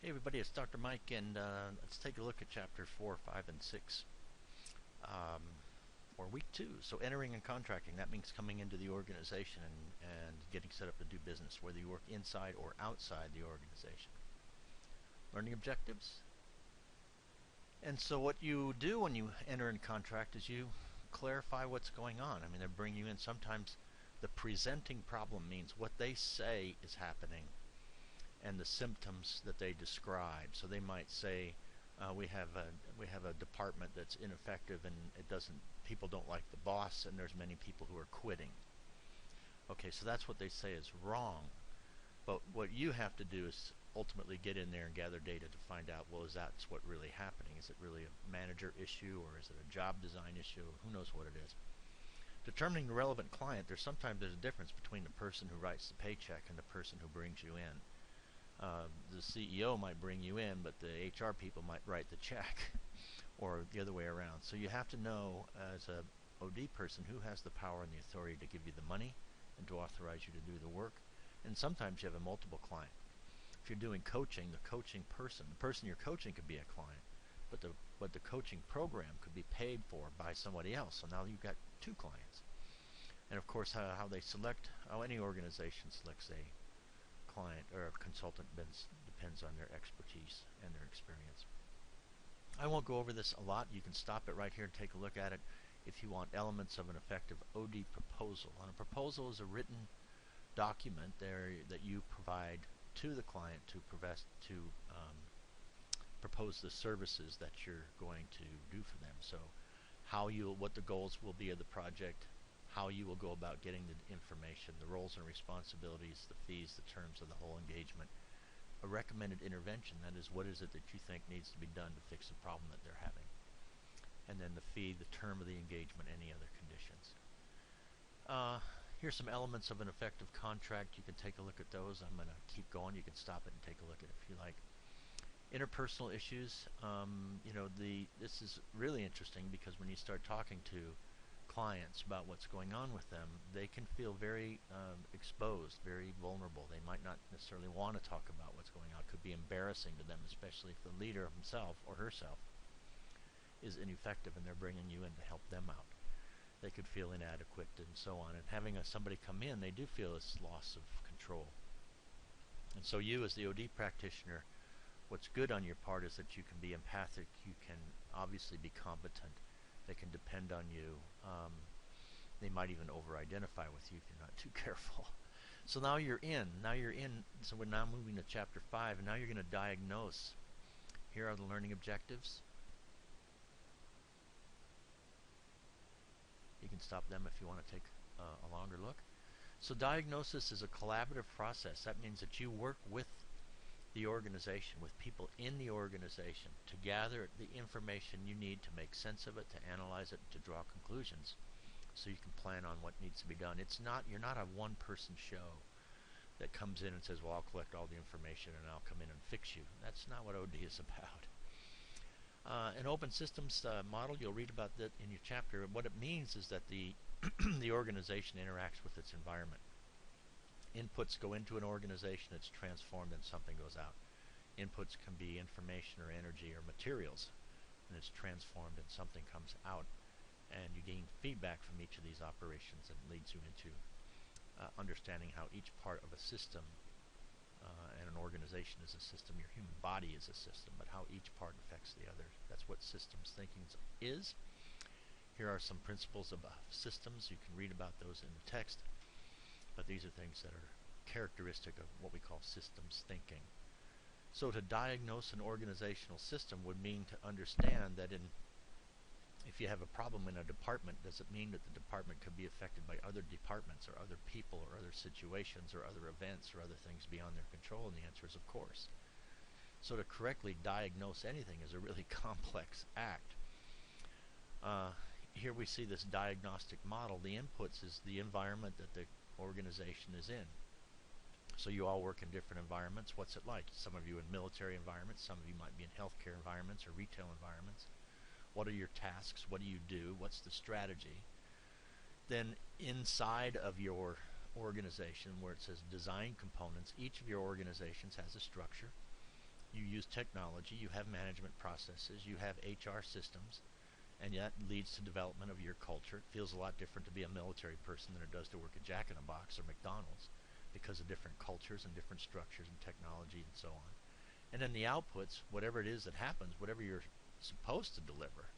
Hey everybody, it's Dr. Mike, and let's take a look at Chapter 4, 5, and 6 for Week 2. So entering and contracting, that means coming into the organization and getting set up to do business, whether you work inside or outside the organization. Learning objectives. And so what you do when you enter and contract is you clarify what's going on. I mean, they bring you in. Sometimes the presenting problem means what they say is happening and the symptoms that they describe. So they might say, we have a department that's ineffective and people don't like the boss, and there's many people who are quitting. Okay, so that's what they say is wrong. But what you have to do is ultimately get in there and gather data to find out, well, is that what really happening? Is it really a manager issue, or is it a job design issue? Who knows what it is? Determining the relevant client, there's a difference between the person who writes the paycheck and the person who brings you in. The CEO might bring you in, but the HR people might write the check, or the other way around. So you have to know, as a OD person, who has the power and the authority to give you the money and to authorize you to do the work. And sometimes you have a multiple client. If you're doing coaching, the person you're coaching could be a client, but the coaching program could be paid for by somebody else. So now you've got two clients. And of course, how they select, how any organization selects a client or a consultant depends on their expertise and their experience. I won't go over this a lot. You can stop it right here and take a look at it if you want elements of an effective OD proposal. And a proposal is a written document there that you provide to the client to propose the services that you're going to do for them. So what the goals will be of the project, how you will go about getting the information, the roles and responsibilities, the fees, the terms of the whole engagement, a recommended intervention, that is, what is it that you think needs to be done to fix the problem that they're having, and then the fee, the term of the engagement, any other conditions. Here's some elements of an effective contract. You can take a look at those. I'm going to keep going. You can stop it and take a look at it if you like. Interpersonal issues. This is really interesting because when you start talking to clients about what's going on with them, they can feel very exposed, very vulnerable. They might not necessarily want to talk about what's going on. It could be embarrassing to them, especially if the leader himself or herself is ineffective and they're bringing you in to help them out. They could feel inadequate and so on. And having somebody come in, they do feel this loss of control. And so you, as the OD practitioner, what's good on your part is that you can be empathic. You can obviously be competent. They can depend on you. They might even over-identify with you if you're not too careful. So now you're in. So we're now moving to Chapter 5, and now you're going to diagnose. Here are the learning objectives. You can stop them if you want to take a longer look. So diagnosis is a collaborative process. That means that you work with the organization, with people in the organization, to gather the information you need to make sense of it, to analyze it, to draw conclusions, so you can plan on what needs to be done. You're not a one-person show that comes in and says, well, I'll collect all the information and I'll come in and fix you. That's not what OD is about. An open systems model, you'll read about that in your chapter. What it means is that the the organization interacts with its environment. Inputs go into an organization, it's transformed, and something goes out. Inputs can be information or energy or materials, and it's transformed and something comes out. And you gain feedback from each of these operations, and it leads you into understanding how each part of a system, and an organization is a system, your human body is a system, but how each part affects the other. That's what systems thinking is. Here are some principles of systems. You can read about those in the text, but these are things that are characteristic of what we call systems thinking. So to diagnose an organizational system would mean to understand that if you have a problem in a department, does it mean that the department could be affected by other departments or other people or other situations or other events or other things beyond their control? And the answer is of course. So to correctly diagnose anything is a really complex act. Here we see this diagnostic model. The inputs is the environment that the organization is in. So you all work in different environments. What's it like? Some of you in military environments, some of you might be in healthcare environments or retail environments. What are your tasks? What do you do? What's the strategy? Then inside of your organization, where it says design components, each of your organizations has a structure. You use technology, you have management processes, you have HR systems, and that leads to development of your culture. It feels a lot different to be a military person than it does to work at Jack in the Box or McDonald's because of different cultures and different structures and technology and so on. And then the outputs, whatever it is that happens, whatever you're supposed to deliver.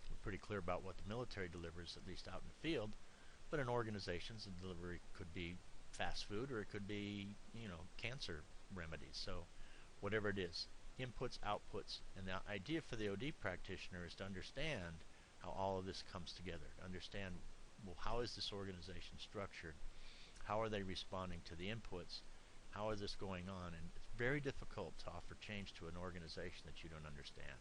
We're pretty clear about what the military delivers, at least out in the field, but in organizations, the delivery could be fast food or it could be, cancer remedies. So whatever it is, inputs, outputs, and the idea for the OD practitioner is to understand how all of this comes together, to understand, well, how is this organization structured? How are they responding to the inputs? How is this going on? And it's very difficult to offer change to an organization that you don't understand.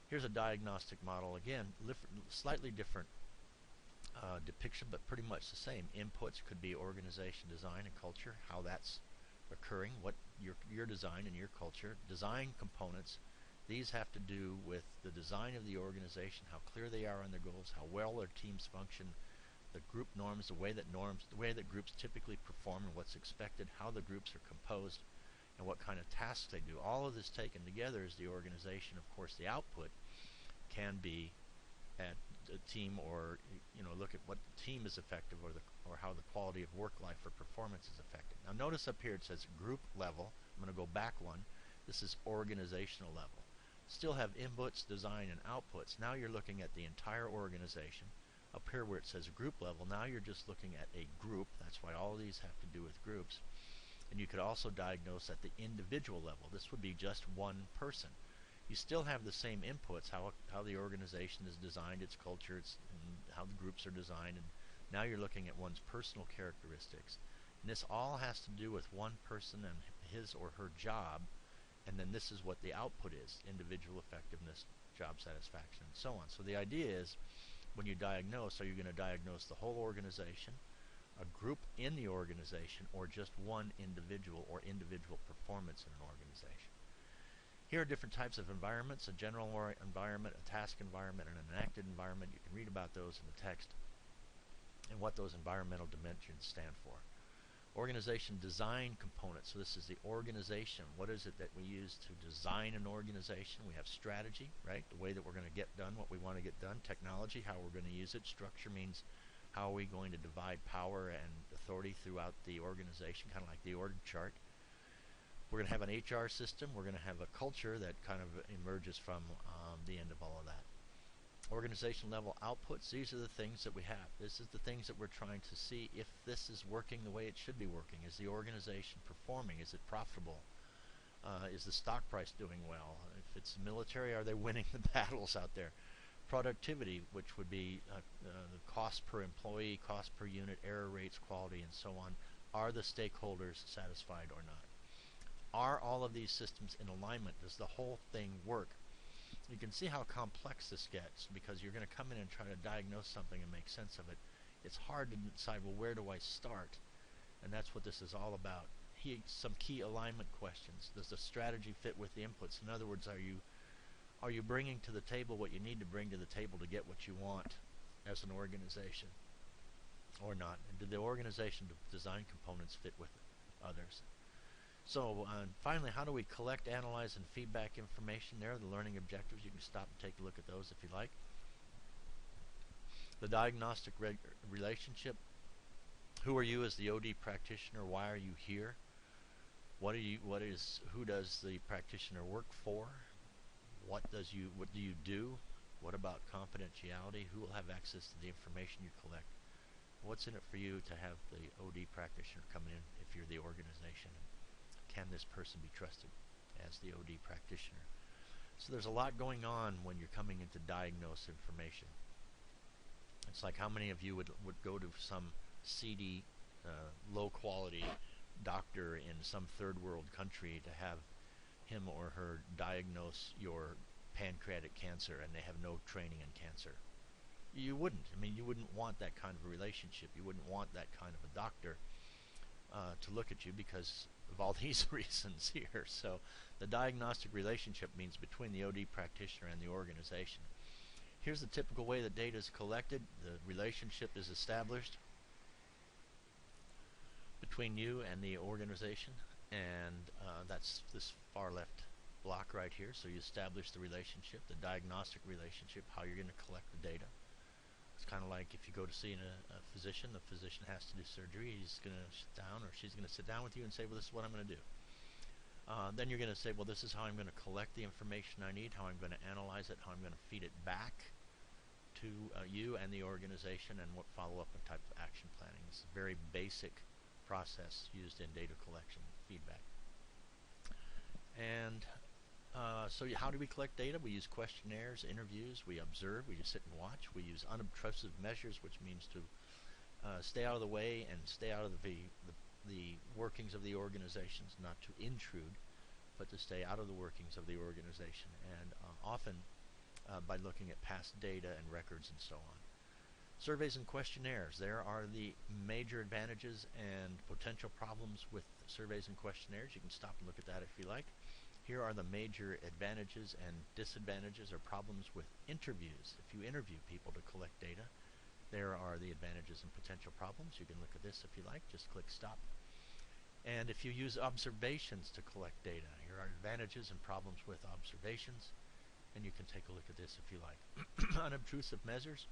Here's a diagnostic model, again, slightly different depiction, but pretty much the same. Inputs could be organization, design, and culture, how that's occurring, what your design and your culture. Design components, these have to do with the design of the organization, how clear they are on their goals, how well their teams function, the group norms, the way that groups typically perform and what's expected, how the groups are composed, and what kind of tasks they do. All of this taken together is the organization. Of course, the output can be at a team, or look at what team is effective, or how the quality of work life or performance is affected. Now notice up here it says group level. I'm going to go back one. This is organizational level. Still have inputs, design, and outputs. Now you're looking at the entire organization. Up here where it says group level, now you're just looking at a group. That's why all of these have to do with groups. And you could also diagnose at the individual level. This would be just one person. You still have the same inputs, how the organization is designed, its culture, and how the groups are designed, and now you're looking at one's personal characteristics. And this all has to do with one person and his or her job, and then this is what the output is: individual effectiveness, job satisfaction, and so on. So the idea is, when you diagnose, are you going to diagnose the whole organization, a group in the organization, or just one individual or individual performance in an organization? Here are different types of environments: a general environment, a task environment, and an enacted environment. You can read about those in the text and what those environmental dimensions stand for. Organization design components. So this is the organization. What is it that we use to design an organization? We have strategy, right? The way that we're going to get done what we want to get done. Technology, how we're going to use it. Structure means how are we going to divide power and authority throughout the organization, kind of like the org chart. We're going to have an HR system. We're going to have a culture that kind of emerges from the end of all of that. Organization level outputs, these are the things that we have. This is the things that we're trying to see if this is working the way it should be working. Is the organization performing? Is it profitable? Is the stock price doing well? If it's military, are they winning the battles out there? Productivity, which would be the cost per employee, cost per unit, error rates, quality, and so on. Are the stakeholders satisfied or not? Are all of these systems in alignment? Does the whole thing work? You can see how complex this gets, because you're going to come in and try to diagnose something and make sense of it. It's hard to decide, well, where do I start? And that's what this is all about. Some key alignment questions. Does the strategy fit with the inputs? In other words, are you bringing to the table what you need to bring to the table to get what you want as an organization, or not? And do the organization design components fit with others? So finally, how do we collect, analyze, and feedback information? There are the learning objectives. You can stop and take a look at those if you like. The diagnostic relationship. Who are you as the OD practitioner? Why are you here? Who does the practitioner work for? What do you do? What about confidentiality? Who will have access to the information you collect? What's in it for you to have the OD practitioner come in if you're the organization? Can this person be trusted as the OD practitioner? So there's a lot going on when you're coming in to diagnose information. It's like, how many of you would go to some seedy, low-quality doctor in some third world country to have him or her diagnose your pancreatic cancer, and they have no training in cancer? You wouldn't. I mean, you wouldn't want that kind of a relationship. You wouldn't want that kind of a doctor to look at you because of all these reasons here. So the diagnostic relationship means between the OD practitioner and the organization. Here's the typical way that data is collected. The relationship is established between you and the organization, and that's this far left block right here. So you establish the relationship, the diagnostic relationship, how you're going to collect the data. It's kind of like if you go to see a physician, the physician has to do surgery. He's going to sit down, or she's going to sit down with you and say, well, this is what I'm going to do. Then you're going to say, well, this is how I'm going to collect the information I need, how I'm going to analyze it, how I'm going to feed it back to you and the organization, and what follow-up and type of action planning. It's a very basic process used in data collection feedback. And so how do we collect data? We use questionnaires, interviews, we observe, we just sit and watch. We use unobtrusive measures, which means to stay out of the way and stay out of the workings of the organizations, not to intrude, but to stay out of the workings of the organization, and often by looking at past data and records and so on. Surveys and questionnaires. There are the major advantages and potential problems with surveys and questionnaires. You can stop and look at that if you like. Here are the major advantages and disadvantages or problems with interviews. If you interview people to collect data, there are the advantages and potential problems. You can look at this if you like. Just click stop. And if you use observations to collect data, here are advantages and problems with observations. And you can take a look at this if you like. Unobtrusive measures,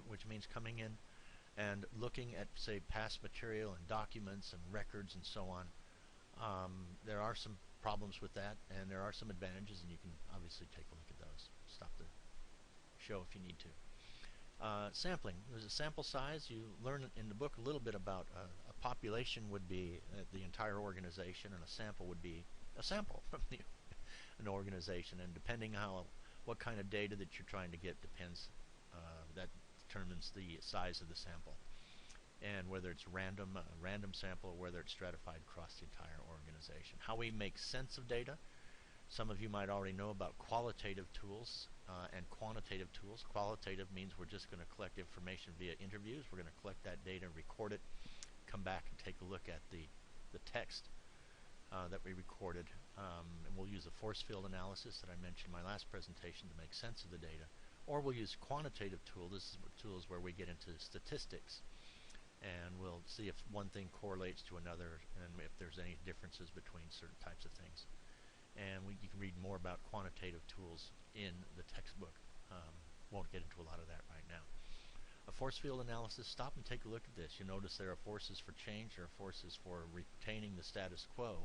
which means coming in and looking at, say, past material and documents and records and so on. There are some problems with that, and there are some advantages, and you can obviously take a look at those. Stop the show if you need to. Sampling. There's a sample size. You learn in the book a little bit about a population would be the entire organization, and a sample would be a sample from an organization. And depending what kind of data that you're trying to get depends. That determines the size of the sample, and whether it's random sample, or whether it's stratified across the entire organization. How we make sense of data. Some of you might already know about qualitative tools and quantitative tools. Qualitative means we're just going to collect information via interviews. We're going to collect that data, record it, come back and take a look at the text that we recorded. And we'll use a force field analysis that I mentioned in my last presentation to make sense of the data. Or we'll use quantitative tools. This is tools where we get into statistics, and we'll see if one thing correlates to another, and if there's any differences between certain types of things. And you can read more about quantitative tools in the textbook. Won't get into a lot of that right now. A force field analysis. Stop and take a look at this. You notice there are forces for change, there are forces for retaining the status quo,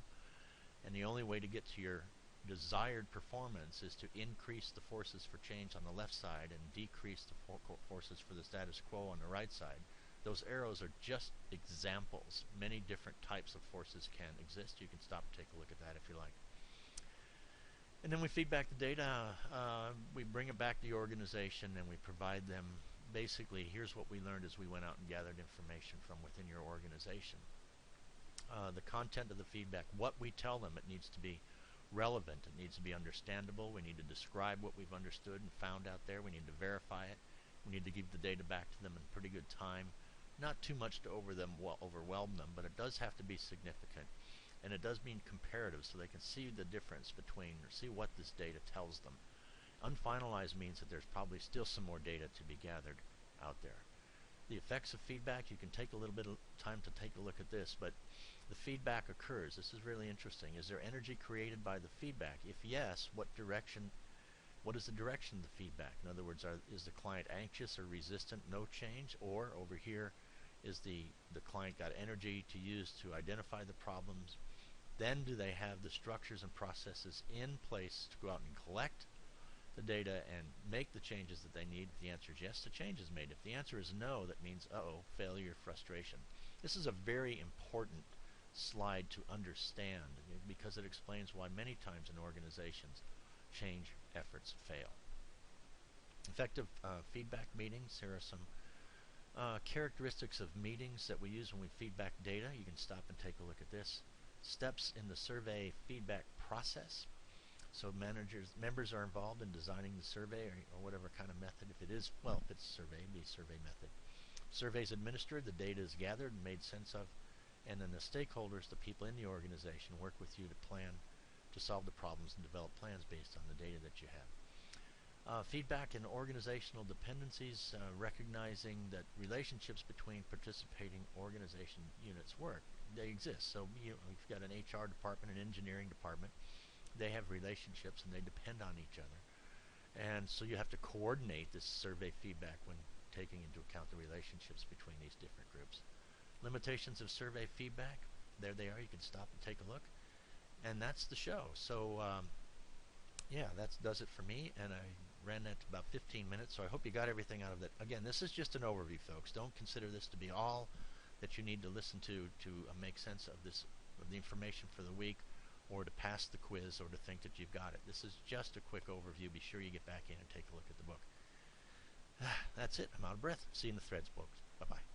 and the only way to get to your desired performance is to increase the forces for change on the left side and decrease the forces for the status quo on the right side. Those arrows are just examples. Many different types of forces can exist. You can stop and take a look at that if you like. And then we feed back the data. We bring it back to the organization, and we provide them basically, here's what we learned as we went out and gathered information from within your organization. The content of the feedback, what we tell them, it needs to be relevant. It needs to be understandable. We need to describe what we've understood and found out there. We need to verify it. We need to give the data back to them in pretty good time. Not too much to overwhelm them, but it does have to be significant. And it does mean comparative, so they can see the difference between, or see what this data tells them. Unfinalized means that there's probably still some more data to be gathered out there. The effects of feedback, you can take a little bit of time to take a look at this, but the feedback occurs. This is really interesting. Is there energy created by the feedback? If yes, what is the direction of the feedback? In other words, is the client anxious or resistant? No change. Or over here, is the client got energy to use to identify the problems? Then do they have the structures and processes in place to go out and collect the data and make the changes that they need? If the answer is yes, the change is made. If the answer is no, that means, failure, frustration. This is a very important slide to understand, because it explains why many times in organizations change efforts fail. Effective feedback meetings. Here are some characteristics of meetings that we use when we feedback data. You can stop and take a look at this. Steps in the survey feedback process. So members are involved in designing the survey or whatever kind of method. If it is, well, if it's a survey, it'd be a survey method. Surveys administered, the data is gathered and made sense of, and then the stakeholders, the people in the organization, work with you to plan to solve the problems and develop plans based on the data that you have. Feedback and organizational dependencies, recognizing that relationships between participating organization units work. they exist. So you've got an HR department, an engineering department. They have relationships and they depend on each other. And so you have to coordinate this survey feedback when taking into account the relationships between these different groups. Limitations of survey feedback, there they are. You can stop and take a look. And that's the show. So yeah, that does it for me, and I ran that to about 15 minutes, so I hope you got everything out of that. Again, this is just an overview, folks. Don't consider this to be all that you need to listen to make sense of this, of the information for the week, or to pass the quiz, or to think that you've got it. This is just a quick overview. Be sure you get back in and take a look at the book. That's it. I'm out of breath. See you in the threads, folks. Bye-bye.